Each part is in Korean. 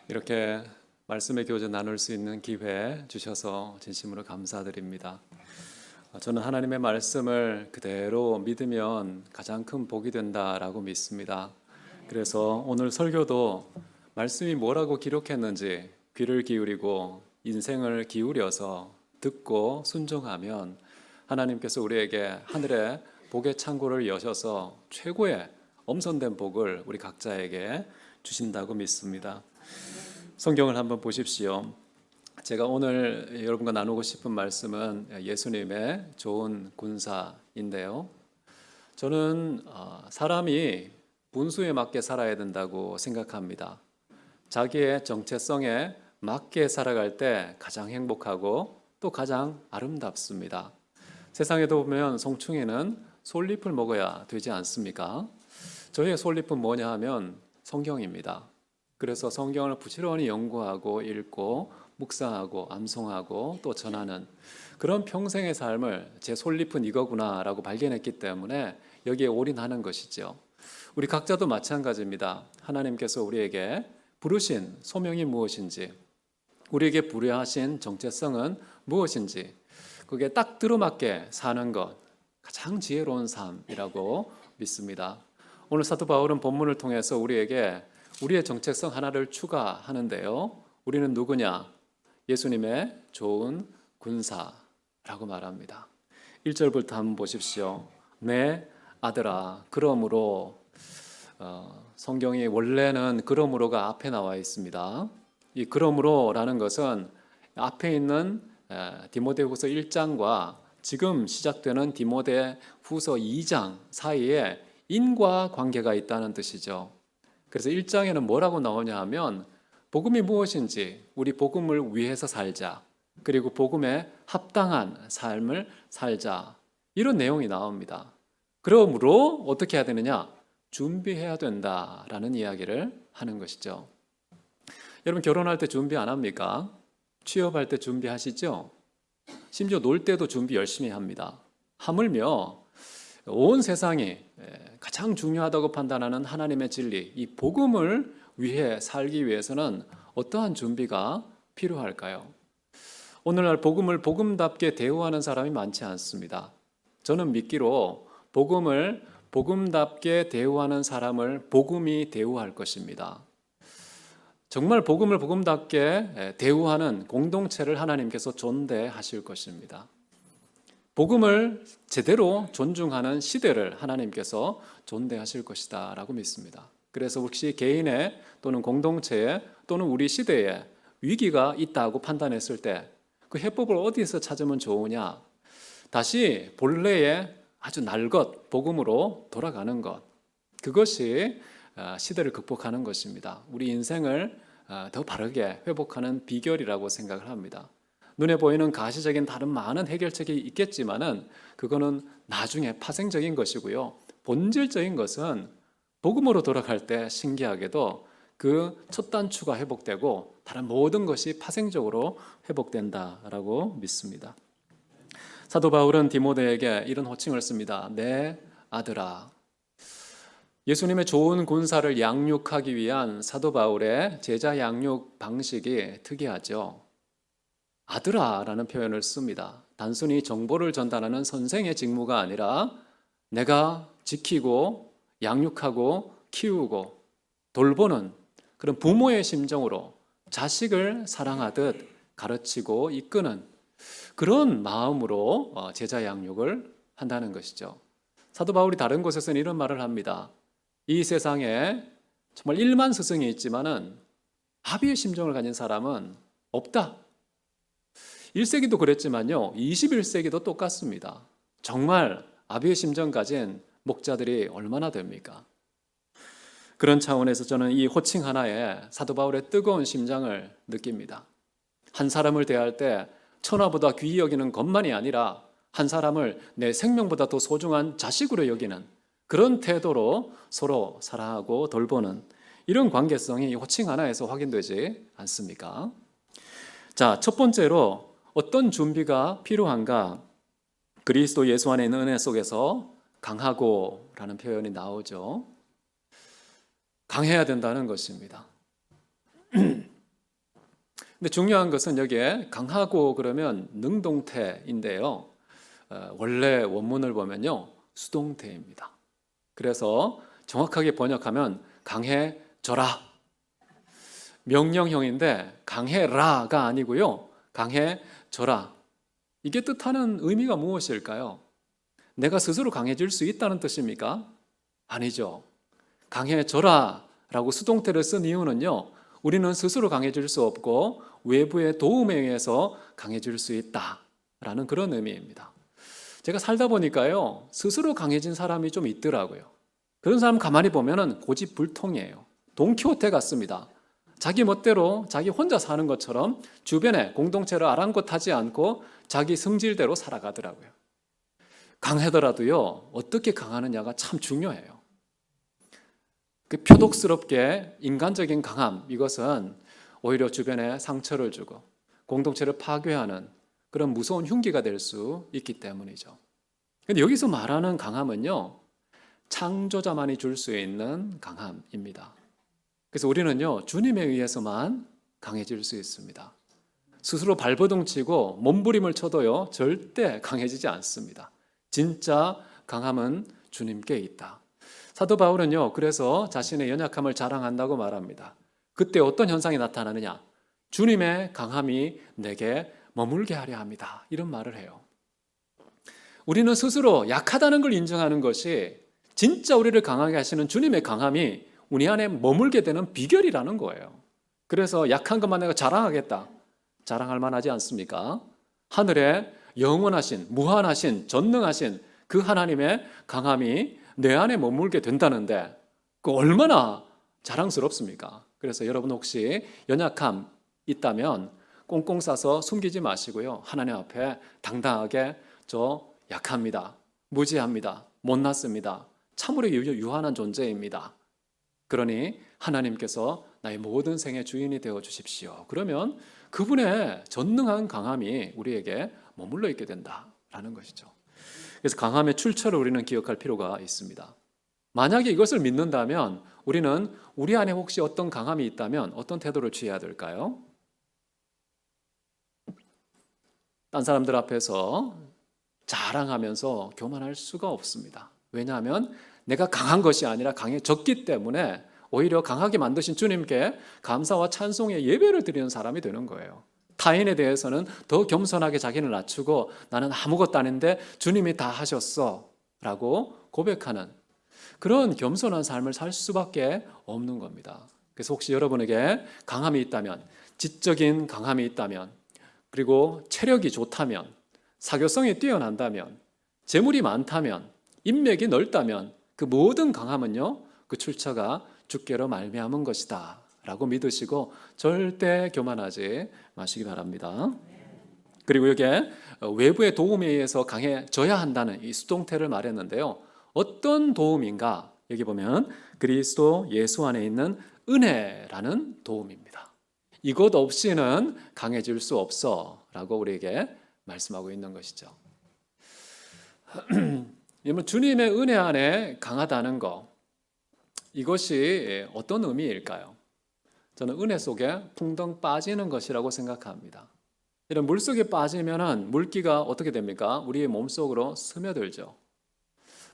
이렇게 말씀의 교제 나눌 수 있는 기회 주셔서 진심으로 감사드립니다. 저는 하나님의 말씀을 그대로 믿으면 가장 큰 복이 된다라고 믿습니다. 그래서 오늘 설교도 말씀이 뭐라고 기록했는지 귀를 기울이고 인생을 기울여서 듣고 순종하면 하나님께서 우리에게 하늘의 복의 창고를 여셔서 최고의 엄선된 복을 우리 각자에게 주신다고 믿습니다. 성경을 한번 보십시오. 제가 오늘 여러분과 나누고 싶은 말씀은 예수님의 좋은 군사인데요. 저는 사람이 분수에 맞게 살아야 된다고 생각합니다. 자기의 정체성에 맞게 살아갈 때 가장 행복하고 또 가장 아름답습니다. 세상에도 보면 송충이는 솔잎을 먹어야 되지 않습니까? 저의 솔잎은 뭐냐 하면 성경입니다. 그래서 성경을 부지런히 연구하고 읽고 묵상하고 암송하고 또 전하는 그런 평생의 삶을 제 솔잎은 이거구나라고 발견했기 때문에 여기에 올인하는 것이죠. 우리 각자도 마찬가지입니다. 하나님께서 우리에게 부르신 소명이 무엇인지, 우리에게 부여하신 정체성은 무엇인지, 그게 딱 들어맞게 사는 것, 가장 지혜로운 삶이라고 믿습니다. 오늘 사도 바울은 본문을 통해서 우리에게 우리의 정체성 하나를 추가하는데요. 우리는 누구냐? 예수님의 좋은 군사라고 말합니다. 1절부터 한번 보십시오. 내 아들아, 그러므로 성경이 원래는 그러므로가 앞에 나와 있습니다. 이 그러므로라는 것은 앞에 있는 디모데후서 1장과 지금 시작되는 디모데후서 2장 사이에 인과 관계가 있다는 뜻이죠. 그래서 1장에는 뭐라고 나오냐 하면 복음이 무엇인지 우리 복음을 위해서 살자. 그리고 복음에 합당한 삶을 살자. 이런 내용이 나옵니다. 그러므로 어떻게 해야 되느냐? 준비해야 된다라는 이야기를 하는 것이죠. 여러분 결혼할 때 준비 안 합니까? 취업할 때 준비하시죠? 심지어 놀 때도 준비 열심히 합니다. 하물며 온 세상이 가장 중요하다고 판단하는 하나님의 진리, 이 복음을 위해 살기 위해서는 어떠한 준비가 필요할까요? 오늘날 복음을 복음답게 대우하는 사람이 많지 않습니다. 저는 믿기로 복음을 복음답게 대우하는 사람을 복음이 대우할 것입니다. 정말 복음을 복음답게 대우하는 공동체를 하나님께서 존대하실 것입니다. 복음을 제대로 존중하는 시대를 하나님께서 존대하실 것이다 라고 믿습니다. 그래서 혹시 개인의 또는 공동체에 또는 우리 시대에 위기가 있다고 판단했을 때 그 해법을 어디서 찾으면 좋으냐? 다시 본래의 아주 날것 복음으로 돌아가는 것, 그것이 시대를 극복하는 것입니다. 우리 인생을 더 바르게 회복하는 비결이라고 생각을 합니다. 눈에 보이는 가시적인 다른 많은 해결책이 있겠지만은 그거는 나중에 파생적인 것이고요. 본질적인 것은 복음으로 돌아갈 때 신기하게도 그 첫 단추가 회복되고 다른 모든 것이 파생적으로 회복된다라고 믿습니다. 사도 바울은 디모데에게 이런 호칭을 씁니다. 내 아들아. 예수님의 좋은 군사를 양육하기 위한 사도 바울의 제자 양육 방식이 특이하죠. 아들아라는 표현을 씁니다. 단순히 정보를 전달하는 선생의 직무가 아니라 내가 지키고 양육하고 키우고 돌보는 그런 부모의 심정으로 자식을 사랑하듯 가르치고 이끄는 그런 마음으로 제자 양육을 한다는 것이죠. 사도 바울이 다른 곳에서는 이런 말을 합니다. 이 세상에 정말 1만 스승이 있지만은 아비의 심정을 가진 사람은 없다. 1세기도 그랬지만요, 21세기도 똑같습니다. 정말 아비의 심정 가진 목자들이 얼마나 됩니까? 그런 차원에서 저는 이 호칭 하나에 사도 바울의 뜨거운 심장을 느낍니다. 한 사람을 대할 때 천하보다 귀히 여기는 것만이 아니라 한 사람을 내 생명보다 더 소중한 자식으로 여기는 그런 태도로 서로 사랑하고 돌보는 이런 관계성이 호칭 하나에서 확인되지 않습니까? 자, 첫 번째로 어떤 준비가 필요한가? 그리스도 예수 안에 있는 은혜 속에서 강하고 라는 표현이 나오죠. 강해야 된다는 것입니다. 근데 중요한 것은 여기에 강하고 그러면 능동태인데요. 원래 원문을 보면요, 수동태입니다. 그래서 정확하게 번역하면 강해져라. 명령형인데 강해라가 아니고요, 강해져라. 이게 뜻하는 의미가 무엇일까요? 내가 스스로 강해질 수 있다는 뜻입니까? 아니죠. 강해져라 라고 수동태를 쓴 이유는요, 우리는 스스로 강해질 수 없고 외부의 도움에 의해서 강해질 수 있다라는 그런 의미입니다. 제가 살다 보니까요, 스스로 강해진 사람이 좀 있더라고요. 그런 사람 가만히 보면은 고집불통이에요. 돈키호테 같습니다. 자기 멋대로 자기 혼자 사는 것처럼 주변에 공동체를 아랑곳하지 않고 자기 성질대로 살아가더라고요. 강하더라도요, 어떻게 강하느냐가 참 중요해요. 그 표독스럽게 인간적인 강함, 이것은 오히려 주변에 상처를 주고 공동체를 파괴하는 그런 무서운 흉기가 될 수 있기 때문이죠. 근데 여기서 말하는 강함은요, 창조자만이 줄 수 있는 강함입니다. 그래서 우리는요, 주님에 의해서만 강해질 수 있습니다. 스스로 발버둥 치고 몸부림을 쳐도요, 절대 강해지지 않습니다. 진짜 강함은 주님께 있다. 사도 바울은요, 그래서 자신의 연약함을 자랑한다고 말합니다. 그때 어떤 현상이 나타나느냐? 주님의 강함이 내게 머물게 하려 합니다. 이런 말을 해요. 우리는 스스로 약하다는 걸 인정하는 것이 진짜 우리를 강하게 하시는 주님의 강함이 우리 안에 머물게 되는 비결이라는 거예요. 그래서 약한 것만 내가 자랑하겠다. 자랑할 만하지 않습니까? 하늘에 영원하신, 무한하신, 전능하신 그 하나님의 강함이 내 안에 머물게 된다는데 그 얼마나 자랑스럽습니까? 그래서 여러분 혹시 연약함 있다면 꽁꽁 싸서 숨기지 마시고요. 하나님 앞에 당당하게 저 약합니다. 무지합니다. 못났습니다. 참으로 유한한 존재입니다. 그러니 하나님께서 나의 모든 생의 주인이 되어 주십시오. 그러면 그분의 전능한 강함이 우리에게 머물러 있게 된다라는 것이죠. 그래서 강함의 출처를 우리는 기억할 필요가 있습니다. 만약에 이것을 믿는다면 우리는 우리 안에 혹시 어떤 강함이 있다면 어떤 태도를 취해야 될까요? 딴 사람들 앞에서 자랑하면서 교만할 수가 없습니다. 왜냐하면 내가 강한 것이 아니라 강해졌기 때문에 오히려 강하게 만드신 주님께 감사와 찬송의 예배를 드리는 사람이 되는 거예요. 타인에 대해서는 더 겸손하게 자기를 낮추고 나는 아무것도 아닌데 주님이 다 하셨어 라고 고백하는 그런 겸손한 삶을 살 수밖에 없는 겁니다. 그래서 혹시 여러분에게 강함이 있다면, 지적인 강함이 있다면, 그리고 체력이 좋다면, 사교성이 뛰어난다면, 재물이 많다면, 인맥이 넓다면 그 모든 강함은요, 그 출처가 주께로 말미암은 것이다 라고 믿으시고 절대 교만하지 마시기 바랍니다. 그리고 여기에 외부의 도움에 의해서 강해져야 한다는 이 수동태를 말했는데요. 어떤 도움인가? 여기 보면 그리스도 예수 안에 있는 은혜라는 도움입니다. 이것 없이는 강해질 수 없어 라고 우리에게 말씀하고 있는 것이죠. 주님의 은혜 안에 강하다는 것, 이것이 어떤 의미일까요? 저는 은혜 속에 풍덩 빠지는 것이라고 생각합니다. 이런 물속에 빠지면 물기가 어떻게 됩니까? 우리의 몸속으로 스며들죠.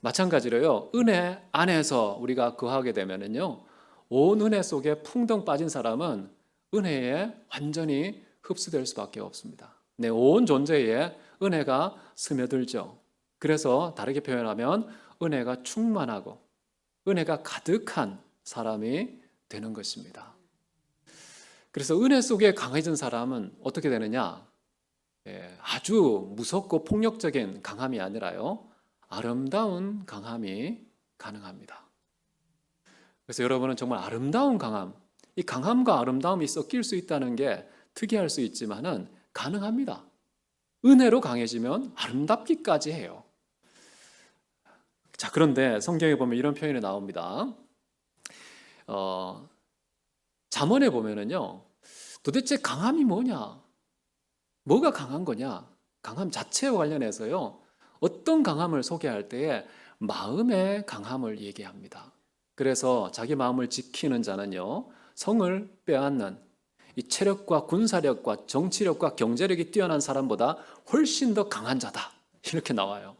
마찬가지로요, 은혜 안에서 우리가 거하게 되면은요, 온 은혜 속에 풍덩 빠진 사람은 은혜에 완전히 흡수될 수밖에 없습니다. 내 온 존재에 은혜가 스며들죠. 그래서 다르게 표현하면 은혜가 충만하고 은혜가 가득한 사람이 되는 것입니다. 그래서 은혜 속에 강해진 사람은 어떻게 되느냐? 아주 무섭고 폭력적인 강함이 아니라요, 아름다운 강함이 가능합니다. 그래서 여러분은 정말 아름다운 강함, 이 강함과 아름다움이 섞일 수 있다는 게 특이할 수 있지만은 가능합니다. 은혜로 강해지면 아름답기까지 해요. 자, 그런데 성경에 보면 이런 표현이 나옵니다. 잠언에 보면은요, 도대체 강함이 뭐냐? 뭐가 강한 거냐? 강함 자체와 관련해서요, 어떤 강함을 소개할 때에 마음의 강함을 얘기합니다. 그래서 자기 마음을 지키는 자는요, 성을 빼앗는 이 체력과 군사력과 정치력과 경제력이 뛰어난 사람보다 훨씬 더 강한 자다. 이렇게 나와요.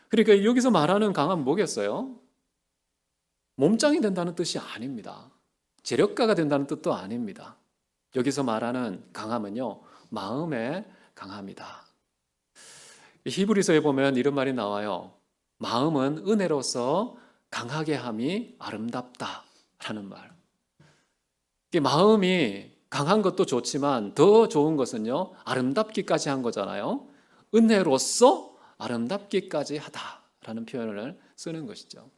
그러니까 여기서 말하는 강함은 뭐겠어요? 몸짱이 된다는 뜻이 아닙니다. 재력가가 된다는 뜻도 아닙니다. 여기서 말하는 강함은요, 마음의 강함이다. 히브리서에 보면 이런 말이 나와요. 마음은 은혜로서 강하게 함이 아름답다라는 말. 이 마음이 강한 것도 좋지만 더 좋은 것은요, 아름답기까지 한 거잖아요. 은혜로서 아름답기까지 하다라는 표현을 쓰는 것이죠.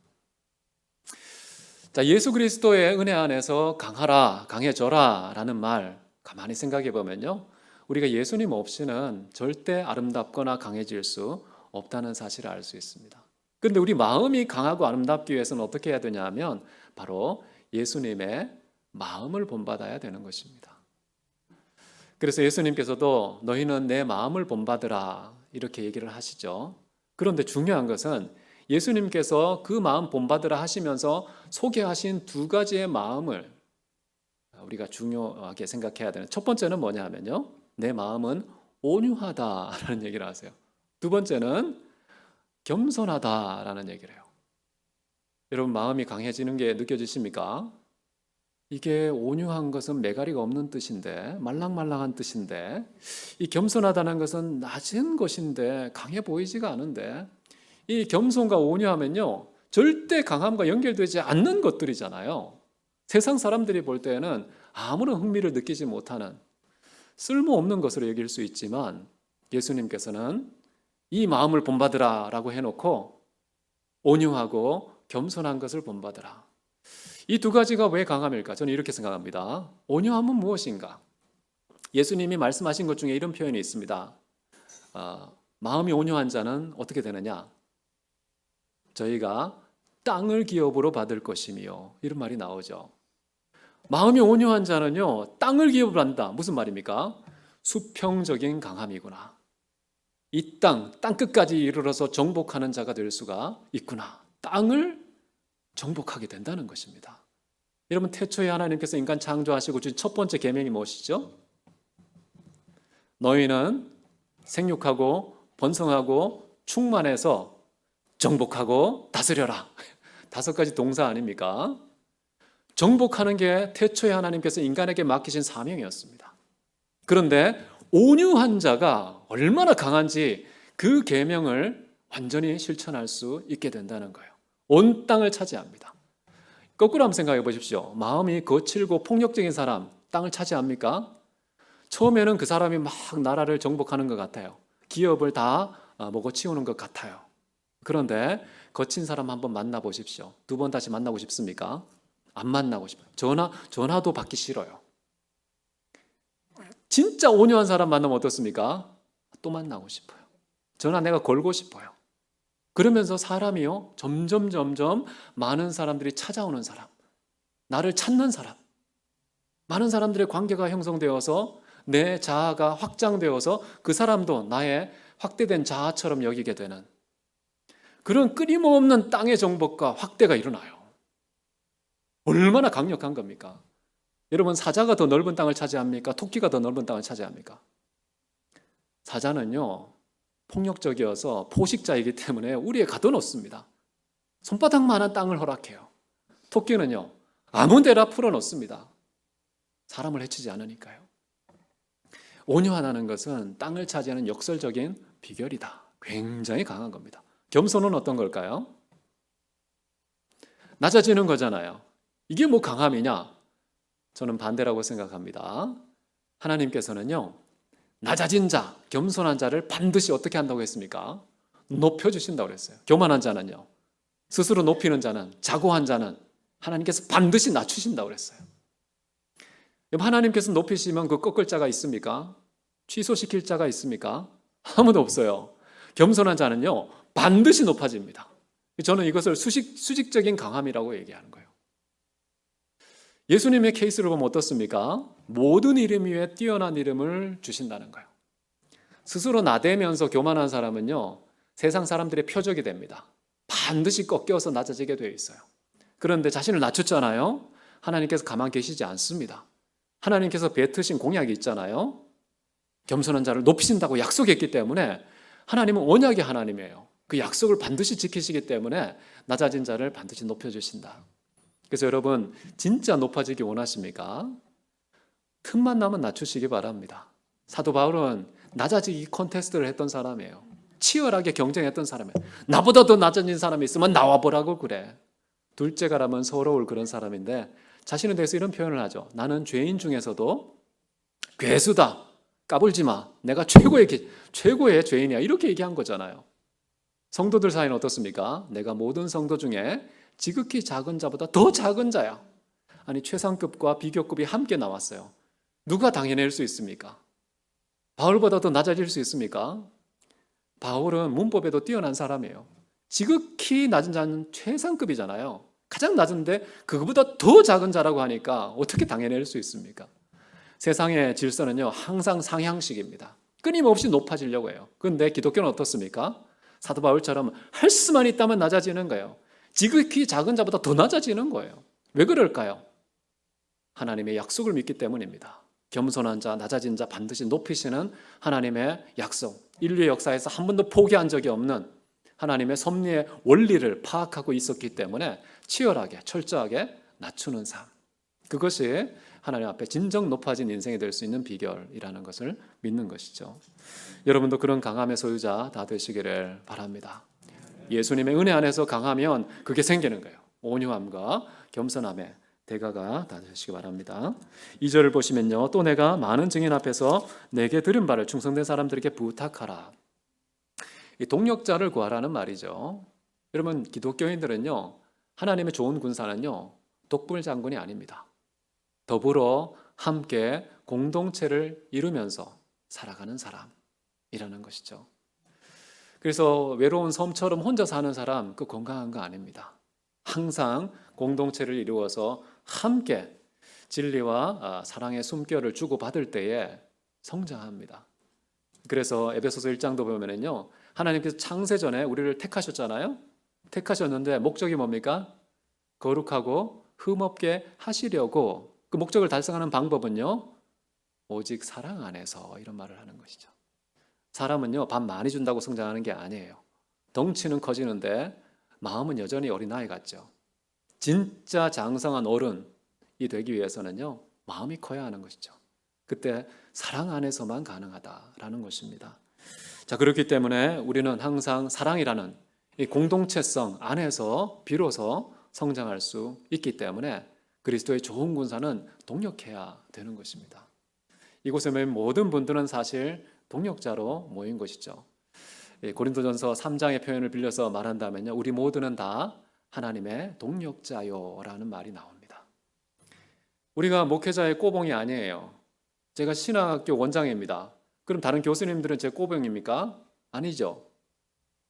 자, 예수 그리스도의 은혜 안에서 강하라, 강해져라 라는 말 가만히 생각해 보면요, 우리가 예수님 없이는 절대 아름답거나 강해질 수 없다는 사실을 알 수 있습니다. 그런데 우리 마음이 강하고 아름답기 위해서는 어떻게 해야 되냐 하면 바로 예수님의 마음을 본받아야 되는 것입니다. 그래서 예수님께서도 너희는 내 마음을 본받으라 이렇게 얘기를 하시죠. 그런데 중요한 것은 예수님께서 그 마음 본받으라 하시면서 소개하신 두 가지의 마음을 우리가 중요하게 생각해야 되는, 첫 번째는 뭐냐 하면요, 내 마음은 온유하다라는 얘기를 하세요. 두 번째는 겸손하다라는 얘기를 해요. 여러분, 마음이 강해지는 게 느껴지십니까? 이게 온유한 것은 매가리가 없는 뜻인데, 말랑말랑한 뜻인데, 이 겸손하다는 것은 낮은 것인데 강해 보이지가 않은데, 이 겸손과 온유하면요, 절대 강함과 연결되지 않는 것들이잖아요. 세상 사람들이 볼 때는 아무런 흥미를 느끼지 못하는 쓸모없는 것으로 여길 수 있지만, 예수님께서는 이 마음을 본받으라 라고 해놓고 온유하고 겸손한 것을 본받으라. 이 두 가지가 왜 강함일까? 저는 이렇게 생각합니다. 온유함은 무엇인가? 예수님이 말씀하신 것 중에 이런 표현이 있습니다. 마음이 온유한 자는 어떻게 되느냐? 저희가 땅을 기업으로 받을 것이며, 이런 말이 나오죠. 마음이 온유한 자는요, 땅을 기업으로 한다. 무슨 말입니까? 수평적인 강함이구나. 이 땅 끝까지 이르러서 정복하는 자가 될 수가 있구나. 땅을 정복하게 된다는 것입니다. 여러분, 태초에 하나님께서 인간 창조하시고 주신 첫 번째 계명이 무엇이죠? 너희는 생육하고 번성하고 충만해서 정복하고 다스려라. 5가지 동사 아닙니까? 정복하는 게 태초에 하나님께서 인간에게 맡기신 사명이었습니다. 그런데 온유한 자가 얼마나 강한지 그 계명을 완전히 실천할 수 있게 된다는 거예요. 온 땅을 차지합니다. 거꾸로 한번 생각해 보십시오. 마음이 거칠고 폭력적인 사람, 땅을 차지합니까? 처음에는 그 사람이 막 나라를 정복하는 것 같아요. 기업을 다 먹어치우는 것 같아요. 그런데 거친 사람 한번 만나보십시오. 2번 다시 만나고 싶습니까? 안 만나고 싶어요. 전화도 받기 싫어요. 진짜 온유한 사람 만나면 어떻습니까? 또 만나고 싶어요. 전화 내가 걸고 싶어요. 그러면서 사람이요, 점점 많은 사람들이 찾아오는 사람, 나를 찾는 사람, 많은 사람들의 관계가 형성되어서 내 자아가 확장되어서 그 사람도 나의 확대된 자아처럼 여기게 되는 그런 끊임없는 땅의 정복과 확대가 일어나요. 얼마나 강력한 겁니까? 여러분, 사자가 더 넓은 땅을 차지합니까? 토끼가 더 넓은 땅을 차지합니까? 사자는요, 폭력적이어서 포식자이기 때문에 우리에 가둬놓습니다. 손바닥만한 땅을 허락해요. 토끼는요, 아무 데나 풀어놓습니다. 사람을 해치지 않으니까요. 온유하다는 것은 땅을 차지하는 역설적인 비결이다. 굉장히 강한 겁니다. 겸손은 어떤 걸까요? 낮아지는 거잖아요. 이게 뭐 강함이냐? 저는 반대라고 생각합니다. 하나님께서는요, 낮아진 자, 겸손한 자를 반드시 어떻게 한다고 했습니까? 높여주신다고 그랬어요. 교만한 자는요, 스스로 높이는 자는, 자고한 자는 하나님께서 반드시 낮추신다고 그랬어요. 하나님께서 높이시면 그 꺾을 자가 있습니까? 취소시킬 자가 있습니까? 아무도 없어요. 겸손한 자는요, 반드시 높아집니다. 저는 이것을 수직적인 강함이라고 얘기하는 거예요. 예수님의 케이스를 보면 어떻습니까? 모든 이름 위에 뛰어난 이름을 주신다는 거예요. 스스로 나대면서 교만한 사람은요, 세상 사람들의 표적이 됩니다. 반드시 꺾여서 낮아지게 되어 있어요. 그런데 자신을 낮췄잖아요. 하나님께서 가만 계시지 않습니다. 하나님께서 뱉으신 공약이 있잖아요. 겸손한 자를 높이신다고 약속했기 때문에 하나님은 언약의 하나님이에요. 그 약속을 반드시 지키시기 때문에 낮아진 자를 반드시 높여주신다. 그래서 여러분 진짜 높아지기 원하십니까? 틈만 나면 낮추시기 바랍니다. 사도 바울은 낮아지기 콘테스트를 했던 사람이에요. 치열하게 경쟁했던 사람이에요. 나보다 더 낮아진 사람이 있으면 나와보라고 그래. 둘째가라면 서러울 그런 사람인데 자신에 대해서 이런 표현을 하죠. 나는 죄인 중에서도 괴수다. 까불지 마. 내가 최고의 죄인이야. 이렇게 얘기한 거잖아요. 성도들 사이는 어떻습니까? 내가 모든 성도 중에 지극히 작은 자보다 더 작은 자야. 아니 최상급과 비교급이 함께 나왔어요. 누가 당해낼 수 있습니까? 바울보다 더 낮아질 수 있습니까? 바울은 문법에도 뛰어난 사람이에요. 지극히 낮은 자는 최상급이잖아요. 가장 낮은데 그거보다 더 작은 자라고 하니까 어떻게 당해낼 수 있습니까? 세상의 질서는요 항상 상향식입니다. 끊임없이 높아지려고 해요. 그런데 기독교는 어떻습니까? 사도 바울처럼 할 수만 있다면 낮아지는 거예요. 지극히 작은 자보다 더 낮아지는 거예요. 왜 그럴까요? 하나님의 약속을 믿기 때문입니다. 겸손한 자, 낮아진 자 반드시 높이시는 하나님의 약속. 인류의 역사에서 한 번도 포기한 적이 없는 하나님의 섭리의 원리를 파악하고 있었기 때문에 치열하게 철저하게 낮추는 삶. 그것이 하나님 앞에 진정 높아진 인생이 될 수 있는 비결이라는 것을 믿는 것이죠. 여러분도 그런 강함의 소유자 다 되시기를 바랍니다. 예수님의 은혜 안에서 강하면 그게 생기는 거예요. 온유함과 겸손함의 대가가 다 되시기 바랍니다. 2절을 보시면요. 또 내가 많은 증인 앞에서 내게 들은 바를 충성된 사람들에게 부탁하라. 이 동력자를 구하라는 말이죠. 여러분 기독교인들은요. 하나님의 좋은 군사는요. 독불 장군이 아닙니다. 더불어 함께 공동체를 이루면서 살아가는 사람이라는 것이죠. 그래서 외로운 섬처럼 혼자 사는 사람 그 건강한 거 아닙니다. 항상 공동체를 이루어서 함께 진리와 사랑의 숨결을 주고받을 때에 성장합니다. 그래서 에베소서 1장도 보면은요. 하나님께서 창세전에 우리를 택하셨잖아요. 택하셨는데 목적이 뭡니까? 거룩하고 흠없게 하시려고 그 목적을 달성하는 방법은요. 오직 사랑 안에서 이런 말을 하는 것이죠. 사람은요. 밥 많이 준다고 성장하는 게 아니에요. 덩치는 커지는데 마음은 여전히 어린아이 같죠. 진짜 장성한 어른이 되기 위해서는요. 마음이 커야 하는 것이죠. 그때 사랑 안에서만 가능하다라는 것입니다. 자, 그렇기 때문에 우리는 항상 사랑이라는 이 공동체성 안에서 비로소 성장할 수 있기 때문에 그리스도의 좋은 군사는 동력해야 되는 것입니다. 이곳에 모인 모든 분들은 사실 동력자로 모인 것이죠. 고린도전서 3장의 표현을 빌려서 말한다면요. 우리 모두는 다 하나님의 동력자요라는 말이 나옵니다. 우리가 목회자의 꼬봉이 아니에요. 제가 신학교 원장입니다. 그럼 다른 교수님들은 제 꼬봉입니까? 아니죠.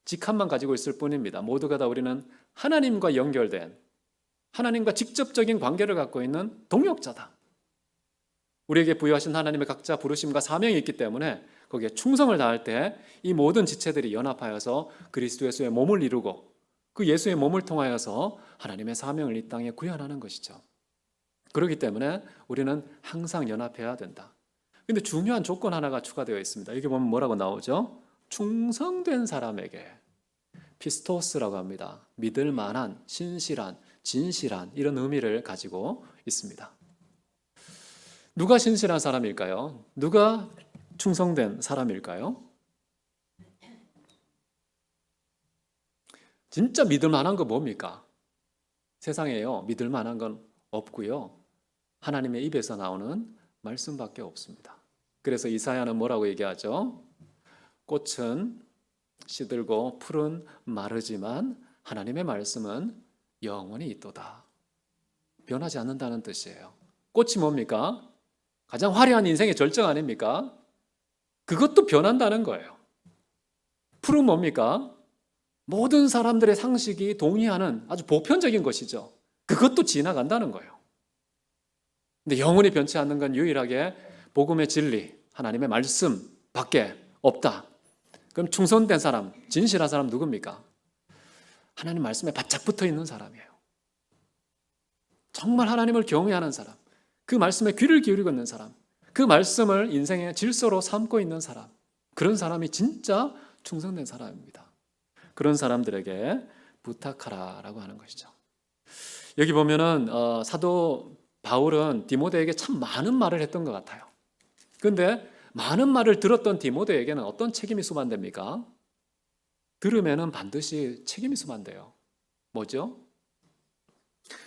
직함만 가지고 있을 뿐입니다. 모두가 다 우리는 하나님과 연결된 하나님과 직접적인 관계를 갖고 있는 동력자다. 우리에게 부여하신 하나님의 각자 부르심과 사명이 있기 때문에 거기에 충성을 다할 때 이 모든 지체들이 연합하여서 그리스도 예수의 몸을 이루고 그 예수의 몸을 통하여서 하나님의 사명을 이 땅에 구현하는 것이죠. 그렇기 때문에 우리는 항상 연합해야 된다. 그런데 중요한 조건 하나가 추가되어 있습니다. 여기 보면 뭐라고 나오죠? 충성된 사람에게 피스토스라고 합니다. 믿을 만한, 신실한, 진실한 이런 의미를 가지고 있습니다. 누가 신실한 사람일까요? 누가 충성된 사람일까요? 진짜 믿을 만한 거 뭡니까? 세상에요. 믿을 만한 건 없고요. 하나님의 입에서 나오는 말씀밖에 없습니다. 그래서 이사야는 뭐라고 얘기하죠? 꽃은 시들고 풀은 마르지만 하나님의 말씀은 영원히 있도다. 변하지 않는다는 뜻이에요. 꽃이 뭡니까? 가장 화려한 인생의 절정 아닙니까? 그것도 변한다는 거예요. 풀은 뭡니까? 모든 사람들의 상식이 동의하는 아주 보편적인 것이죠. 그것도 지나간다는 거예요. 근데 영원히 변치 않는 건 유일하게 복음의 진리, 하나님의 말씀밖에 없다. 그럼 충성된 사람, 진실한 사람 누굽니까? 하나님 말씀에 바짝 붙어 있는 사람이에요. 정말 하나님을 경외하는 사람. 그 말씀에 귀를 기울이고 있는 사람, 그 말씀을 인생의 질서로 삼고 있는 사람, 그런 사람이 진짜 충성된 사람입니다. 그런 사람들에게 부탁하라라고 하는 것이죠. 여기 보면은 사도 바울은 디모데에게 참 많은 말을 했던 것 같아요. 그런데 많은 말을 들었던 디모데에게는 어떤 책임이 수반됩니까? 들으면은 반드시 책임이 수반돼요. 뭐죠?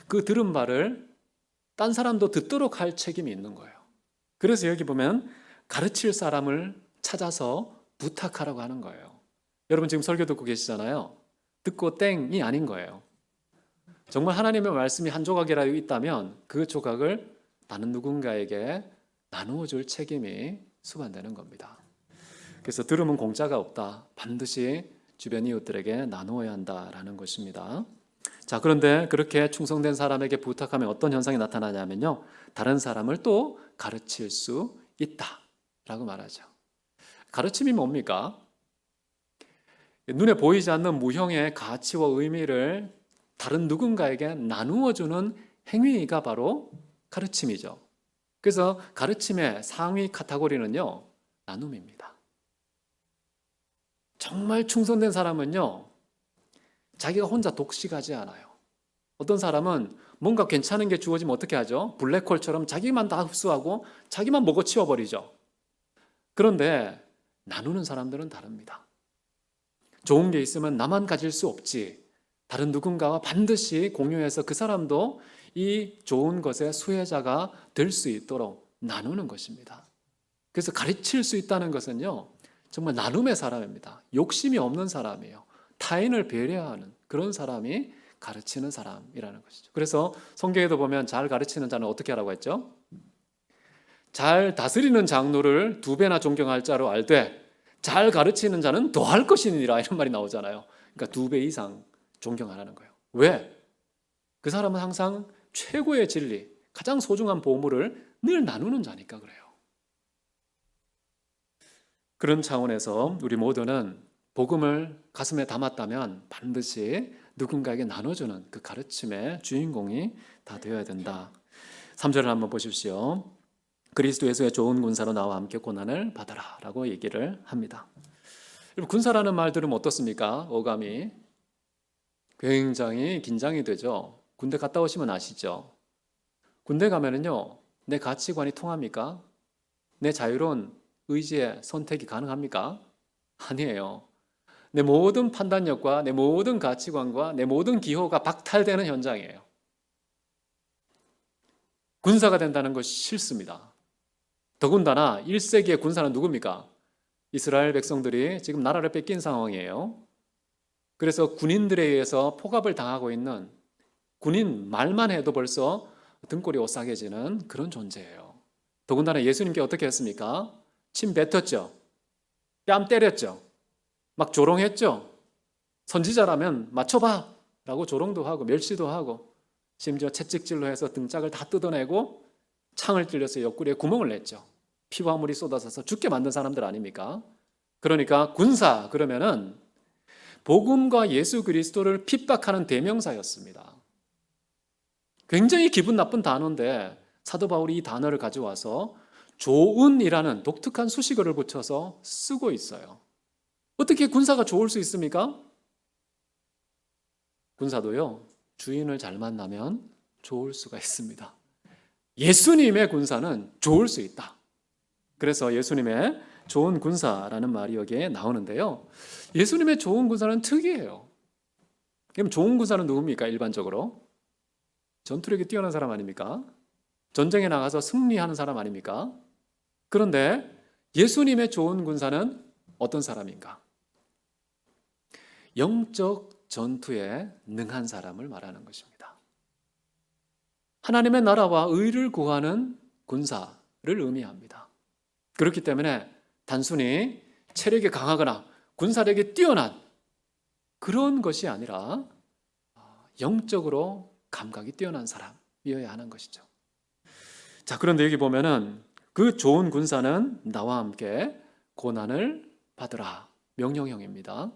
그 들은 말을 딴 사람도 듣도록 할 책임이 있는 거예요. 그래서 여기 보면 가르칠 사람을 찾아서 부탁하라고 하는 거예요. 여러분 지금 설교 듣고 계시잖아요. 듣고 땡이 아닌 거예요. 정말 하나님의 말씀이 한 조각이라도 있다면 그 조각을 다른 누군가에게 나누어 줄 책임이 수반되는 겁니다. 그래서 들으면 공짜가 없다. 반드시 주변 이웃들에게 나누어야 한다라는 것입니다. 자, 그런데 그렇게 충성된 사람에게 부탁하면 어떤 현상이 나타나냐면요. 다른 사람을 또 가르칠 수 있다라고 말하죠. 가르침이 뭡니까? 눈에 보이지 않는 무형의 가치와 의미를 다른 누군가에게 나누어 주는 행위가 바로 가르침이죠. 그래서 가르침의 상위 카테고리는요, 나눔입니다. 정말 충성된 사람은요, 자기가 혼자 독식하지 않아요. 어떤 사람은 뭔가 괜찮은 게 주어지면 어떻게 하죠? 블랙홀처럼 자기만 다 흡수하고 자기만 먹어치워버리죠. 그런데 나누는 사람들은 다릅니다. 좋은 게 있으면 나만 가질 수 없지. 다른 누군가와 반드시 공유해서 그 사람도 이 좋은 것의 수혜자가 될 수 있도록 나누는 것입니다. 그래서 가르칠 수 있다는 것은요, 정말 나눔의 사람입니다. 욕심이 없는 사람이에요. 타인을 배려하는 그런 사람이 가르치는 사람이라는 것이죠. 그래서 성경에도 보면 잘 가르치는 자는 어떻게 하라고 했죠? 잘 다스리는 장로를 2배나 존경할 자로 알되 잘 가르치는 자는 더할 것이니라 이런 말이 나오잖아요. 그러니까 2배 이상 존경하라는 거예요. 왜? 그 사람은 항상 최고의 진리, 가장 소중한 보물을 늘 나누는 자니까 그래요. 그런 차원에서 우리 모두는 복음을 가슴에 담았다면 반드시 누군가에게 나눠주는 그 가르침의 주인공이 다 되어야 된다. 3절을 한번 보십시오. 그리스도 예수의 좋은 군사로 나와 함께 고난을 받아라 라고 얘기를 합니다. 여러분, 군사라는 말 들으면 어떻습니까? 어감이 굉장히 긴장이 되죠. 군대 갔다 오시면 아시죠? 군대 가면은요, 내 가치관이 통합니까? 내 자유로운 의지의 선택이 가능합니까? 아니에요. 내 모든 판단력과 내 모든 가치관과 내 모든 기호가 박탈되는 현장이에요. 군사가 된다는 것이 싫습니다. 더군다나 1세기의 군사는 누굽니까? 이스라엘 백성들이 지금 나라를 뺏긴 상황이에요. 그래서 군인들에 의해서 포갑을 당하고 있는 군인 말만 해도 벌써 등골이 오싹해지는 그런 존재예요. 더군다나 예수님께 어떻게 했습니까? 침 뱉었죠. 뺨 때렸죠. 막 조롱했죠. 선지자라면 맞춰봐 라고 조롱도 하고 멸시도 하고 심지어 채찍질로 해서 등짝을 다 뜯어내고 창을 찔려서 옆구리에 구멍을 냈죠. 피와 물이 쏟아져서 죽게 만든 사람들 아닙니까? 그러니까 군사 그러면은 복음과 예수 그리스도를 핍박하는 대명사였습니다. 굉장히 기분 나쁜 단어인데 사도 바울이 이 단어를 가져와서 좋은이라는 독특한 수식어를 붙여서 쓰고 있어요. 어떻게 군사가 좋을 수 있습니까? 군사도요, 주인을 잘 만나면 좋을 수가 있습니다. 예수님의 군사는 좋을 수 있다. 그래서 예수님의 좋은 군사라는 말이 여기에 나오는데요. 예수님의 좋은 군사는 특이해요. 그럼 좋은 군사는 누굽니까? 일반적으로 전투력이 뛰어난 사람 아닙니까? 전쟁에 나가서 승리하는 사람 아닙니까? 그런데 예수님의 좋은 군사는 어떤 사람인가? 영적 전투에 능한 사람을 말하는 것입니다. 하나님의 나라와 의를 구하는 군사를 의미합니다. 그렇기 때문에 단순히 체력이 강하거나 군사력이 뛰어난 그런 것이 아니라 영적으로 감각이 뛰어난 사람이어야 하는 것이죠. 자, 그런데 여기 보면은 그 좋은 군사는 나와 함께 고난을 받으라 명령형입니다.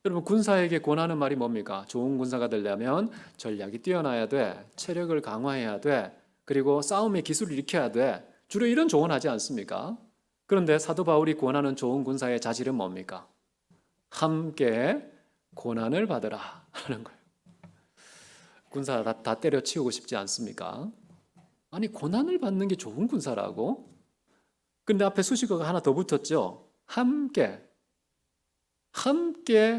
여러분, 군사에게 권하는 말이 뭡니까? 좋은 군사가 되려면 전략이 뛰어나야 돼, 체력을 강화해야 돼, 그리고 싸움의 기술을 익혀야 돼. 주로 이런 조언하지 않습니까? 그런데 사도 바울이 권하는 좋은 군사의 자질은 뭡니까? 함께 고난을 받으라 하는 거예요. 군사 다 때려치우고 싶지 않습니까? 아니, 고난을 받는 게 좋은 군사라고? 근데 앞에 수식어가 하나 더 붙었죠. 함께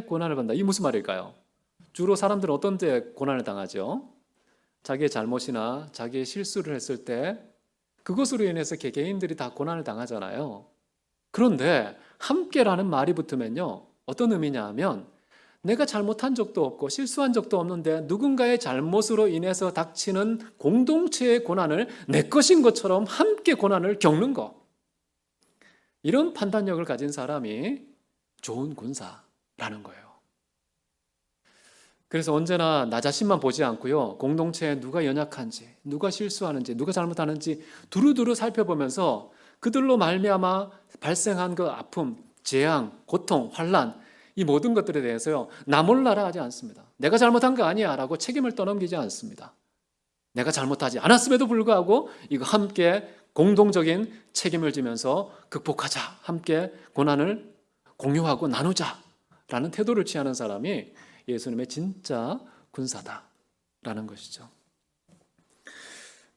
고난을 받는다. 이 무슨 말일까요? 주로 사람들은 어떤 때 고난을 당하죠? 자기의 잘못이나 자기의 실수를 했을 때 그것으로 인해서 개개인들이 다 고난을 당하잖아요. 그런데 함께라는 말이 붙으면요, 어떤 의미냐 하면 내가 잘못한 적도 없고 실수한 적도 없는데 누군가의 잘못으로 인해서 닥치는 공동체의 고난을 내 것인 것처럼 함께 고난을 겪는 것. 이런 판단력을 가진 사람이 좋은 군사라는 거예요. 그래서 언제나 나 자신만 보지 않고요, 공동체에 누가 연약한지, 누가 실수하는지, 누가 잘못하는지 두루두루 살펴보면서 그들로 말미암아 발생한 그 아픔, 재앙, 고통, 환난, 이 모든 것들에 대해서요, 나 몰라라 하지 않습니다. 내가 잘못한 거 아니야 라고 책임을 떠넘기지 않습니다. 내가 잘못하지 않았음에도 불구하고 이거 함께 공동적인 책임을 지면서 극복하자, 함께 고난을 공유하고 나누자 라는 태도를 취하는 사람이 예수님의 진짜 군사다라는 것이죠.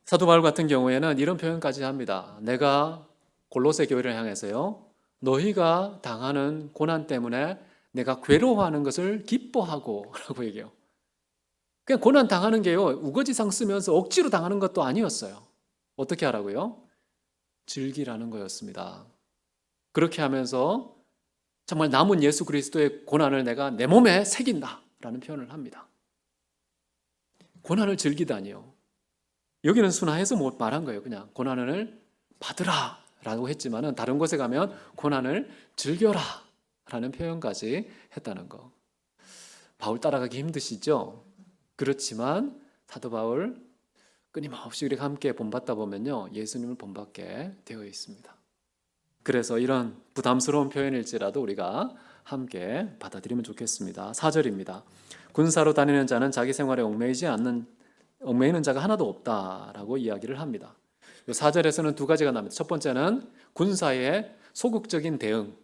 사도 바울 같은 경우에는 이런 표현까지 합니다. 내가 골로새 교회를 향해서요, 너희가 당하는 고난 때문에 내가 괴로워하는 것을 기뻐하고 라고 얘기해요. 그냥 고난 당하는 게요, 우거지상 쓰면서 억지로 당하는 것도 아니었어요. 어떻게 하라고요? 즐기라는 거였습니다. 그렇게 하면서 정말 남은 예수 그리스도의 고난을 내가 내 몸에 새긴다 라는 표현을 합니다. 고난을 즐기다니요. 여기는 순화해서 못 말한 거예요. 그냥 고난을 받으라 라고 했지만 다른 곳에 가면 고난을 즐겨라 라는 표현까지 했다는 거. 바울 따라가기 힘드시죠? 그렇지만 사도 바울 끊임없이 우리가 함께 본받다 보면요, 예수님을 본받게 되어 있습니다. 그래서 이런 부담스러운 표현일지라도 우리가 함께 받아들이면 좋겠습니다. 4절입니다. 군사로 다니는 자는 자기 생활에 얽매이는 자가 하나도 없다라고 이야기를 합니다. 4절에서는 두 가지가 나옵니다. 첫 번째는 군사의 소극적인 대응,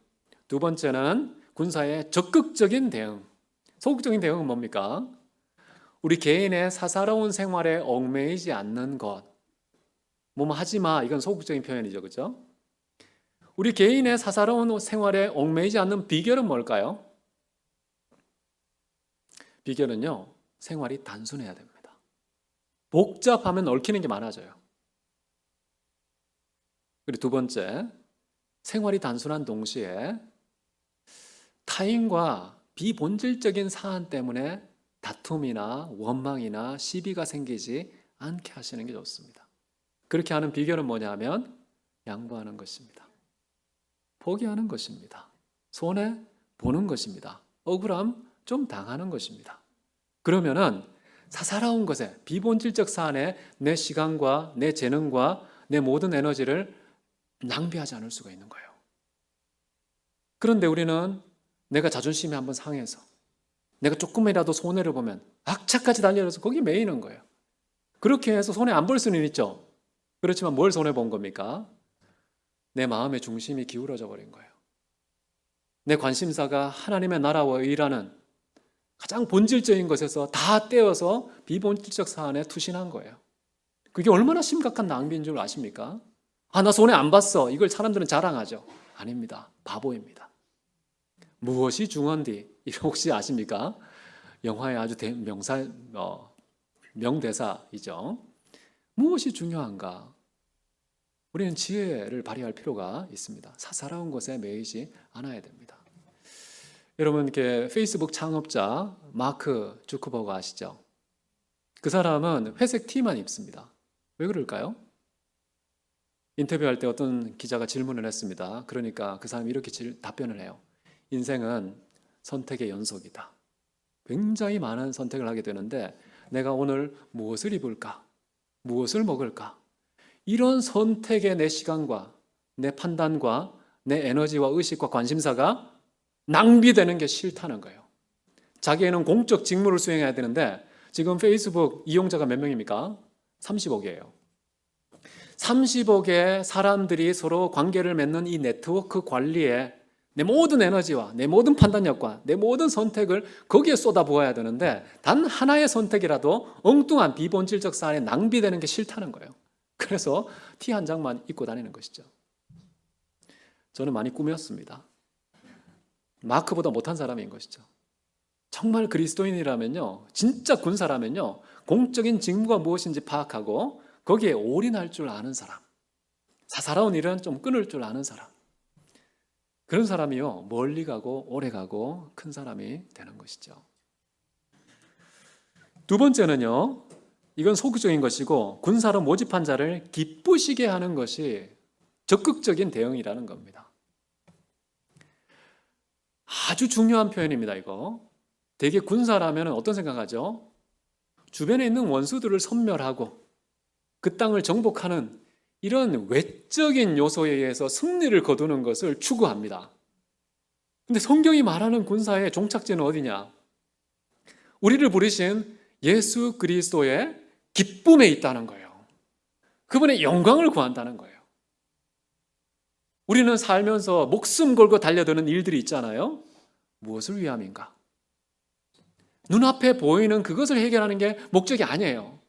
두 번째는 군사의 적극적인 대응. 소극적인 대응은 뭡니까? 우리 개인의 사사로운 생활에 얽매이지 않는 것. 뭐뭐 하지 마. 이건 소극적인 표현이죠. 그렇죠? 우리 개인의 사사로운 생활에 얽매이지 않는 비결은 뭘까요? 비결은요, 생활이 단순해야 됩니다. 복잡하면 얽히는 게 많아져요. 그리고 두 번째, 생활이 단순한 동시에 타인과 비본질적인 사안 때문에 다툼이나 원망이나 시비가 생기지 않게 하시는 게 좋습니다. 그렇게 하는 비결은 뭐냐면 양보하는 것입니다. 포기하는 것입니다. 손해 보는 것입니다. 억울함 좀 당하는 것입니다. 그러면은 사사로운 것에, 비본질적 사안에 내 시간과 내 재능과 내 모든 에너지를 낭비하지 않을 수가 있는 거예요. 그런데 우리는 내가 자존심이 한번 상해서 내가 조금이라도 손해를 보면 악착같이 달려서 거기 매이는 거예요. 그렇게 해서 손해 안 볼 수는 있죠. 그렇지만 뭘 손해 본 겁니까? 내 마음의 중심이 기울어져 버린 거예요. 내 관심사가 하나님의 나라와 의라는 가장 본질적인 것에서 다 떼어서 비본질적 사안에 투신한 거예요. 그게 얼마나 심각한 낭비인 줄 아십니까? 나 손해 안 봤어. 이걸 사람들은 자랑하죠. 아닙니다. 바보입니다. 무엇이 중헌디? 이거 혹시 아십니까? 영화의 아주 명대사이죠. 무엇이 중요한가? 우리는 지혜를 발휘할 필요가 있습니다. 사사로운 것에 매이지 않아야 됩니다. 여러분, 이렇게 페이스북 창업자 마크 주커버거 아시죠? 그 사람은 회색 티만 입습니다. 왜 그럴까요? 인터뷰할 때 어떤 기자가 질문을 했습니다. 그러니까 그 사람이 이렇게 답변을 해요. 인생은 선택의 연속이다. 굉장히 많은 선택을 하게 되는데 내가 오늘 무엇을 입을까? 무엇을 먹을까? 이런 선택에 내 시간과 내 판단과 내 에너지와 의식과 관심사가 낭비되는 게 싫다는 거예요. 자기에는 공적 직무를 수행해야 되는데 지금 페이스북 이용자가 몇 명입니까? 30억이에요. 30억의 사람들이 서로 관계를 맺는 이 네트워크 관리에 내 모든 에너지와 내 모든 판단력과 내 모든 선택을 거기에 쏟아부어야 되는데 단 하나의 선택이라도 엉뚱한 비본질적 사안에 낭비되는 게 싫다는 거예요. 그래서 티 한 장만 입고 다니는 것이죠. 저는 많이 꾸몄습니다. 마크보다 못한 사람인 것이죠. 정말 그리스도인이라면요, 진짜 군사라면요, 공적인 직무가 무엇인지 파악하고 거기에 올인할 줄 아는 사람, 사사로운 일은 좀 끊을 줄 아는 사람, 그런 사람이요, 멀리 가고 오래 가고 큰 사람이 되는 것이죠. 두 번째는요, 이건 소극적인 것이고 군사로 모집한 자를 기쁘시게 하는 것이 적극적인 대응이라는 겁니다. 아주 중요한 표현입니다, 이거. 대개 군사라면 어떤 생각하죠? 주변에 있는 원수들을 섬멸하고 그 땅을 정복하는 이런 외적인 요소에 의해서 승리를 거두는 것을 추구합니다. 근데 성경이 말하는 군사의 종착지는 어디냐? 우리를 부르신 예수 그리스도의 기쁨에 있다는 거예요. 그분의 영광을 구한다는 거예요. 우리는 살면서 목숨 걸고 달려드는 일들이 있잖아요. 무엇을 위함인가? 눈앞에 보이는 그것을 해결하는 게 목적이 아니에요.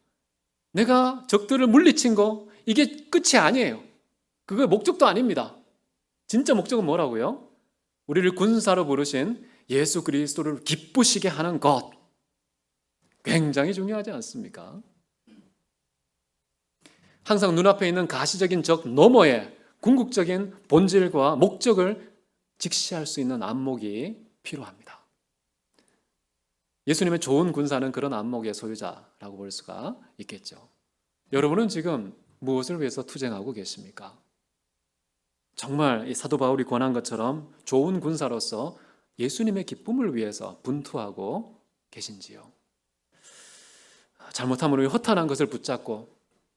내가 적들을 물리친 거, 이게 끝이 아니에요. 그게 목적도 아닙니다. 진짜 목적은 뭐라고요? 우리를 군사로 부르신 예수 그리스도를 기쁘시게 하는 것. 굉장히 중요하지 않습니까? 항상 눈앞에 있는 가시적인 적 너머에 궁극적인 본질과 목적을 직시할 수 있는 안목이 필요합니다. 예수님의 좋은 군사는 그런 안목의 소유자라고 볼 수가 있겠죠. 여러분은 지금 무엇을 위해서 투쟁하고 계십니까? 정말 이 사도 바울이 권한 것처럼 좋은 군사로서 예수님의 기쁨을 위해서 분투하고 계신지요? 잘못하면 우리 허탄한 것을 붙잡고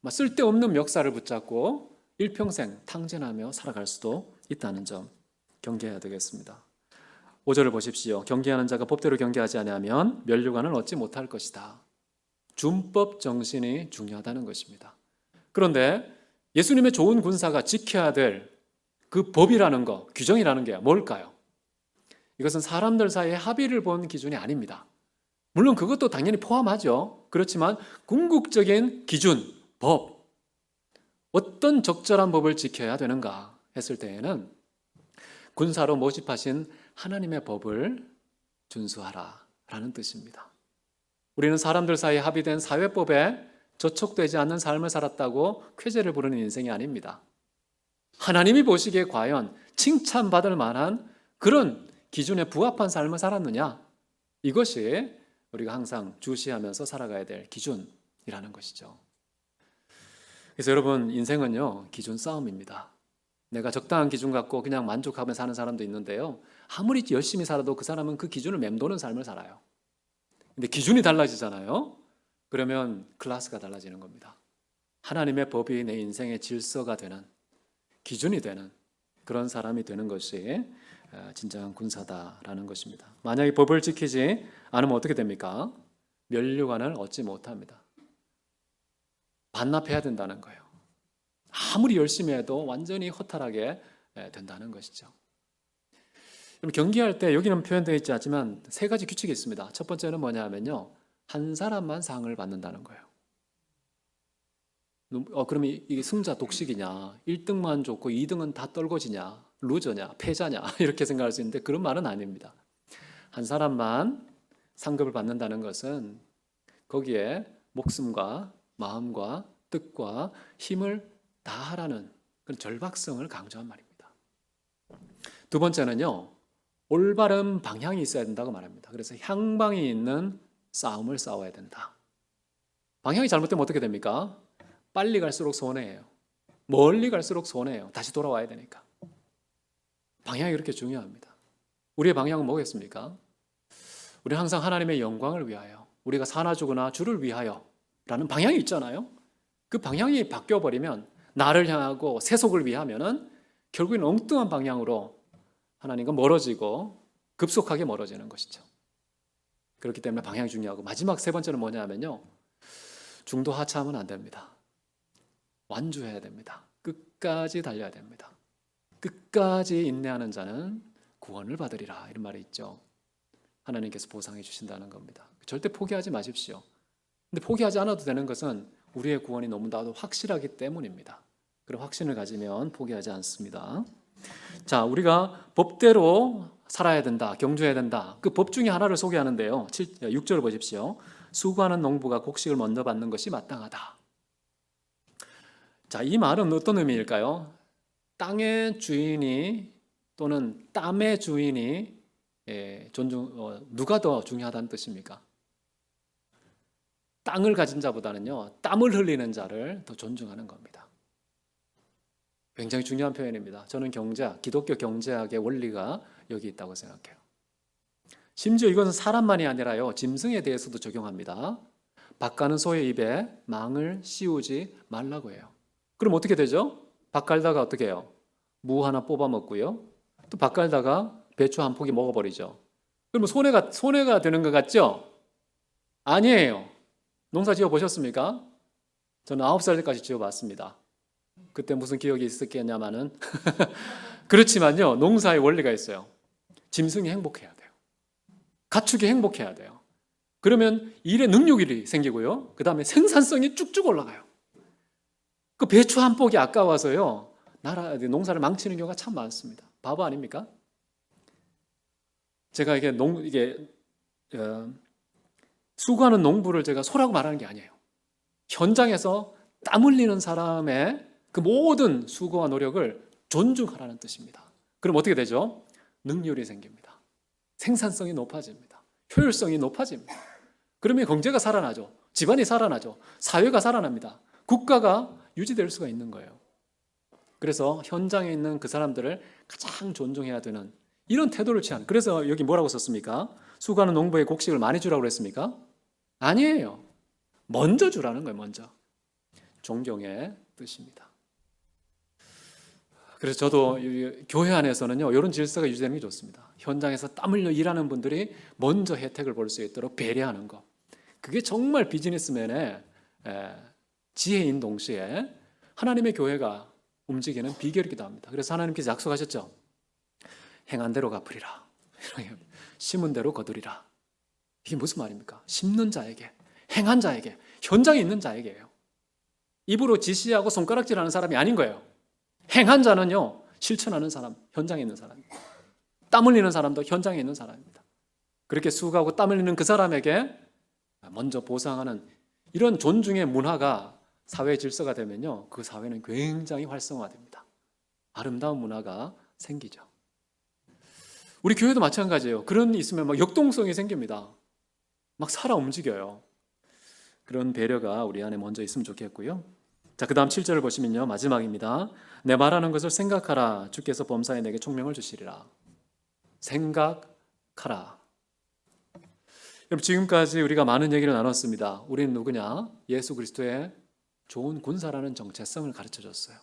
쓸데없는 멱살을 붙잡고 일평생 탕진하며 살아갈 수도 있다는 점 경계해야 되겠습니다. 5절을 보십시오. 경계하는 자가 법대로 경계하지 아니하면 면류관을 얻지 못할 것이다. 준법 정신이 중요하다는 것입니다. 그런데 예수님의 좋은 군사가 지켜야 될 그 법이라는 거, 규정이라는 게 뭘까요? 이것은 사람들 사이의 합의를 본 기준이 아닙니다. 물론 그것도 당연히 포함하죠. 그렇지만 궁극적인 기준, 법, 어떤 적절한 법을 지켜야 되는가 했을 때에는 군사로 모집하신 하나님의 법을 준수하라 라는 뜻입니다. 우리는 사람들 사이에 합의된 사회법에 저촉되지 않는 삶을 살았다고 쾌재를 부르는 인생이 아닙니다. 하나님이 보시기에 과연 칭찬받을 만한 그런 기준에 부합한 삶을 살았느냐? 이것이 우리가 항상 주시하면서 살아가야 될 기준이라는 것이죠. 그래서 여러분, 인생은요, 기준 싸움입니다. 내가 적당한 기준 갖고 그냥 만족하며 사는 사람도 있는데요, 아무리 열심히 살아도 그 사람은 그 기준을 맴도는 삶을 살아요. 근데 기준이 달라지잖아요. 그러면 클래스가 달라지는 겁니다. 하나님의 법이 내 인생의 질서가 되는, 기준이 되는 그런 사람이 되는 것이 진정한 군사다라는 것입니다. 만약에 법을 지키지 않으면 어떻게 됩니까? 면류관을 얻지 못합니다. 반납해야 된다는 거예요. 아무리 열심히 해도 완전히 허탈하게 된다는 것이죠. 경기할 때 여기는 표현되어 있지 않지만 세 가지 규칙이 있습니다. 첫 번째는 뭐냐 하면요, 한 사람만 상을 받는다는 거예요. 그러면 이게 승자 독식이냐, 1등만 좋고 2등은 다 떨궈지냐, 루저냐, 패자냐 이렇게 생각할 수 있는데 그런 말은 아닙니다. 한 사람만 상급을 받는다는 것은 거기에 목숨과 마음과 뜻과 힘을 다하라는 그런 절박성을 강조한 말입니다. 두 번째는요, 올바른 방향이 있어야 된다고 말합니다. 그래서 향방이 있는 싸움을 싸워야 된다. 방향이 잘못되면 어떻게 됩니까? 빨리 갈수록 손해예요. 멀리 갈수록 손해예요. 다시 돌아와야 되니까. 방향이 그렇게 중요합니다. 우리의 방향은 뭐겠습니까? 우리는 항상 하나님의 영광을 위하여, 우리가 사나 죽으나 주를 위하여 라는 방향이 있잖아요. 그 방향이 바뀌어버리면, 나를 향하고 세속을 위하면은 결국엔 엉뚱한 방향으로 하나님과 멀어지고 급속하게 멀어지는 것이죠. 그렇기 때문에 방향이 중요하고, 마지막 세 번째는 뭐냐 하면요, 중도 하차하면 안 됩니다. 완주해야 됩니다. 끝까지 달려야 됩니다. 끝까지 인내하는 자는 구원을 받으리라, 이런 말이 있죠. 하나님께서 보상해 주신다는 겁니다. 절대 포기하지 마십시오. 근데 포기하지 않아도 되는 것은 우리의 구원이 너무나도 확실하기 때문입니다. 그런 확신을 가지면 포기하지 않습니다. 자, 우리가 법대로 살아야 된다, 경주해야 된다. 그 법 중에 하나를 소개하는데요. 6절을 보십시오. 수고하는 농부가 곡식을 먼저 받는 것이 마땅하다. 자, 이 말은 어떤 의미일까요? 땅의 주인이 또는 땀의 주인이 누가 더 중요하다는 뜻입니까? 땅을 가진 자보다는요, 땀을 흘리는 자를 더 존중하는 겁니다. 굉장히 중요한 표현입니다. 저는 기독교 경제학의 원리가 여기 있다고 생각해요. 심지어 이것은 사람만이 아니라요, 짐승에 대해서도 적용합니다. 밭 가는 소의 입에 망을 씌우지 말라고 해요. 그럼 어떻게 되죠? 밭 갈다가 어떻게 해요? 무 하나 뽑아 먹고요. 또 밭 갈다가 배추 한 포기 먹어버리죠. 그러면 손해가 되는 것 같죠? 아니에요. 농사 지어 보셨습니까? 저는 9살 때까지 지어봤습니다. 그때 무슨 기억이 있었겠냐마는 그렇지만요, 농사의 원리가 있어요. 짐승이 행복해야 돼요. 가축이 행복해야 돼요. 그러면 일의 능률이 생기고요, 그 다음에 생산성이 쭉쭉 올라가요. 그 배추 한 포기 아까워서요, 농사를 망치는 경우가 참 많습니다. 바보 아닙니까? 제가 수고하는 농부를 제가 소라고 말하는 게 아니에요. 현장에서 땀 흘리는 사람의 그 모든 수고와 노력을 존중하라는 뜻입니다. 그럼 어떻게 되죠? 능률이 생깁니다. 생산성이 높아집니다. 효율성이 높아집니다. 그러면 경제가 살아나죠. 집안이 살아나죠. 사회가 살아납니다. 국가가 유지될 수가 있는 거예요. 그래서 현장에 있는 그 사람들을 가장 존중해야 되는 이런 태도를 취하는, 그래서 여기 뭐라고 썼습니까? 수고하는 농부의 곡식을 많이 주라고 그랬습니까? 아니에요. 먼저 주라는 거예요. 먼저. 존경의 뜻입니다. 그래서 저도 교회 안에서는요, 이런 질서가 유지되는 게 좋습니다. 현장에서 땀 흘려 일하는 분들이 먼저 혜택을 볼 수 있도록 배려하는 것. 그게 정말 비즈니스맨의 지혜인 동시에 하나님의 교회가 움직이는 비결이기도 합니다. 그래서 하나님께서 약속하셨죠. 행한 대로 갚으리라. 심은 대로 거두리라. 이게 무슨 말입니까? 심는 자에게, 행한 자에게, 현장에 있는 자에게예요. 입으로 지시하고 손가락질하는 사람이 아닌 거예요. 행한 자는요, 실천하는 사람, 현장에 있는 사람입니다. 땀 흘리는 사람도 현장에 있는 사람입니다. 그렇게 수고하고 땀 흘리는 그 사람에게 먼저 보상하는 이런 존중의 문화가 사회 질서가 되면요, 그 사회는 굉장히 활성화됩니다. 아름다운 문화가 생기죠. 우리 교회도 마찬가지예요. 그런 있으면 막 역동성이 생깁니다. 막 살아 움직여요. 그런 배려가 우리 안에 먼저 있으면 좋겠고요. 자, 그 다음 7절을 보시면요, 마지막입니다. 내 말하는 것을 생각하라. 주께서 범사에 내게 총명을 주시리라. 생각하라. 여러분, 지금까지 우리가 많은 얘기를 나눴습니다. 우리는 누구냐? 예수 그리스도의 좋은 군사라는 정체성을 가르쳐줬어요.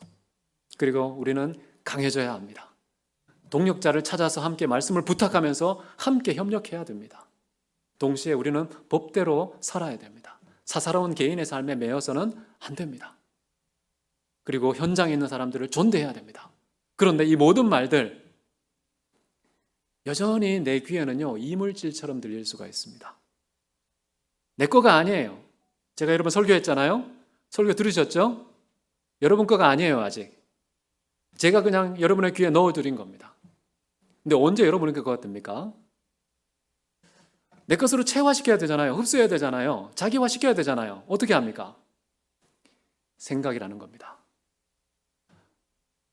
그리고 우리는 강해져야 합니다. 동력자를 찾아서 함께 말씀을 부탁하면서 함께 협력해야 됩니다. 동시에 우리는 법대로 살아야 됩니다. 사사로운 개인의 삶에 매여서는 안 됩니다. 그리고 현장에 있는 사람들을 존대해야 됩니다. 그런데 이 모든 말들 여전히 내 귀에는요, 이물질처럼 들릴 수가 있습니다. 내 거가 아니에요. 제가 여러분 설교했잖아요. 설교 들으셨죠? 여러분 거가 아니에요. 아직 제가 그냥 여러분의 귀에 넣어드린 겁니다. 근데 언제 여러분의 거가 됩니까? 내 것으로 체화시켜야 되잖아요. 흡수해야 되잖아요. 자기화시켜야 되잖아요. 어떻게 합니까? 생각이라는 겁니다.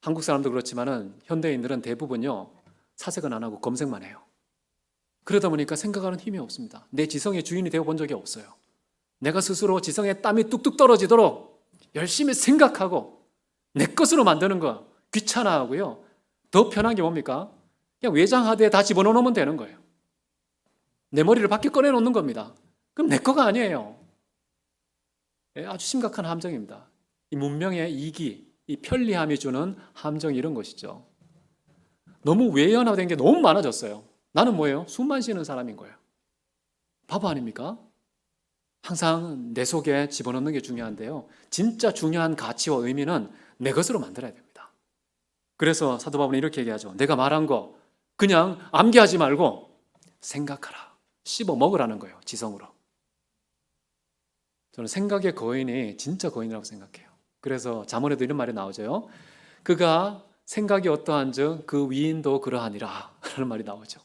한국 사람도 그렇지만은 현대인들은 대부분요, 사색은 안 하고 검색만 해요. 그러다 보니까 생각하는 힘이 없습니다. 내 지성의 주인이 되어본 적이 없어요. 내가 스스로 지성의 땀이 뚝뚝 떨어지도록 열심히 생각하고 내 것으로 만드는 거 귀찮아하고요. 더 편한 게 뭡니까? 그냥 외장하드에 다 집어넣으면 되는 거예요. 내 머리를 밖에 꺼내놓는 겁니다. 그럼 내 거가 아니에요. 아주 심각한 함정입니다. 이 문명의 이기, 이 편리함이 주는 함정이 이런 것이죠. 너무 외연화된 게 너무 많아졌어요. 나는 뭐예요? 숨만 쉬는 사람인 거예요. 바보 아닙니까? 항상 내 속에 집어넣는 게 중요한데요. 진짜 중요한 가치와 의미는 내 것으로 만들어야 됩니다. 그래서 사도 바울은 이렇게 얘기하죠. 내가 말한 거 그냥 암기하지 말고 생각하라. 씹어 먹으라는 거예요. 지성으로. 저는 생각의 거인이 진짜 거인이라고 생각해요. 그래서 잠언에도 이런 말이 나오죠. 그가 생각이 어떠한즉 그 위인도 그러하니라 라는 말이 나오죠.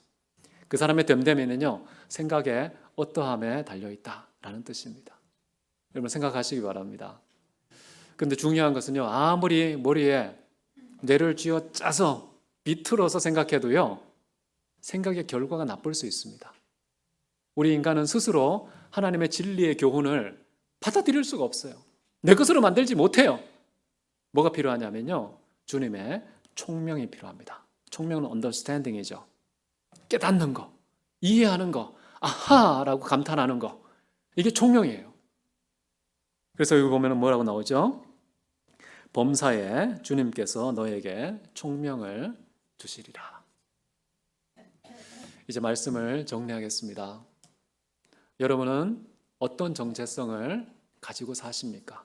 그 사람의 됨됨이는요, 생각에 어떠함에 달려있다라는 뜻입니다. 여러분 생각하시기 바랍니다. 근데 중요한 것은요, 아무리 머리에 뇌를 쥐어 짜서 비틀어서 생각해도요, 생각의 결과가 나쁠 수 있습니다. 우리 인간은 스스로 하나님의 진리의 교훈을 받아들일 수가 없어요. 내 것으로 만들지 못해요. 뭐가 필요하냐면요, 주님의 총명이 필요합니다. 총명은 understanding이죠. 깨닫는 거, 이해하는 거, 아하라고 감탄하는 거, 이게 총명이에요. 그래서 여기 보면 뭐라고 나오죠? 범사에 주님께서 너에게 총명을 주시리라. 이제 말씀을 정리하겠습니다. 여러분은 어떤 정체성을 가지고 사십니까?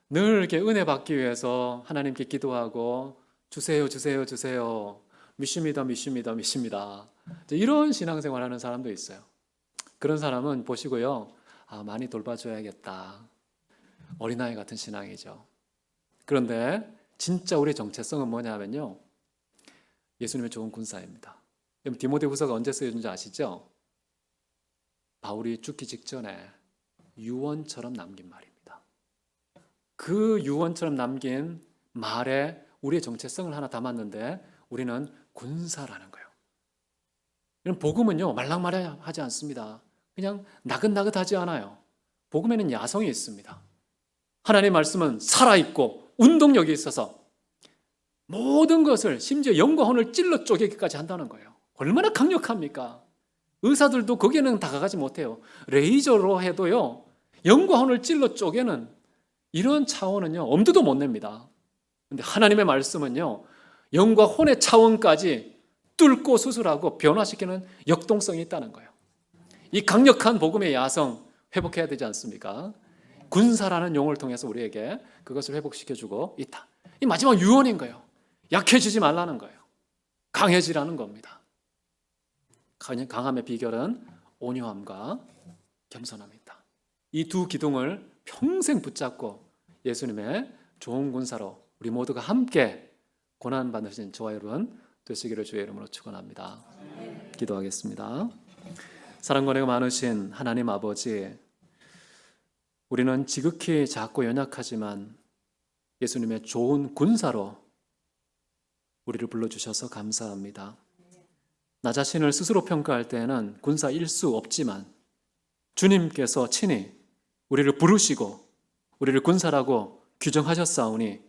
늘 이렇게 은혜 받기 위해서 하나님께 기도하고 주세요, 주세요, 주세요. 믿습니다, 믿습니다, 믿습니다. 이런 신앙생활 하는 사람도 있어요. 그런 사람은 보시고요, 많이 돌봐줘야겠다. 어린아이 같은 신앙이죠. 그런데 진짜 우리의 정체성은 뭐냐면요, 예수님의 좋은 군사입니다. 여러분 디모데후서가 언제 쓰여진지 아시죠? 바울이 죽기 직전에 유언처럼 남긴 말입니다. 그 유언처럼 남긴 말에 우리의 정체성을 하나 담았는데 우리는 군사라는 거예요. 이런 복음은요, 말랑말랑하지 않습니다. 그냥 나긋나긋하지 않아요. 복음에는 야성이 있습니다. 하나님의 말씀은 살아있고 운동력이 있어서 모든 것을, 심지어 영과 혼을 찔러 쪼개기까지 한다는 거예요. 얼마나 강력합니까? 의사들도 거기에는 다가가지 못해요. 레이저로 해도요, 영과 혼을 찔러 쪼개는 이런 차원은요, 엄두도 못 냅니다. 근데 하나님의 말씀은요, 영과 혼의 차원까지 뚫고 수술하고 변화시키는 역동성이 있다는 거예요. 이 강력한 복음의 야성 회복해야 되지 않습니까? 군사라는 용어를 통해서 우리에게 그것을 회복시켜주고 있다. 이 마지막 유언인 거예요. 약해지지 말라는 거예요. 강해지라는 겁니다. 강함의 비결은 온유함과 겸손함이다. 이 두 기둥을 평생 붙잡고 예수님의 좋은 군사로 우리 모두가 함께 고난받으신 저와 여러분 되시기를 주의 이름으로 축원합니다. 기도하겠습니다. 사랑과 은혜가 많으신 하나님 아버지, 우리는 지극히 작고 연약하지만 예수님의 좋은 군사로 우리를 불러주셔서 감사합니다. 나 자신을 스스로 평가할 때에는 군사일 수 없지만 주님께서 친히 우리를 부르시고 우리를 군사라고 규정하셨사오니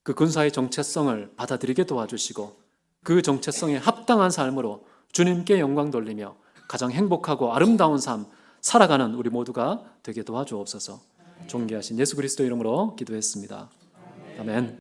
그 군사의 정체성을 받아들이게 도와주시고 그 정체성에 합당한 삶으로 주님께 영광 돌리며 가장 행복하고 아름다운 삶 살아가는 우리 모두가 되게 도와주옵소서. 존귀하신 예수 그리스도 이름으로 기도했습니다. 아멘.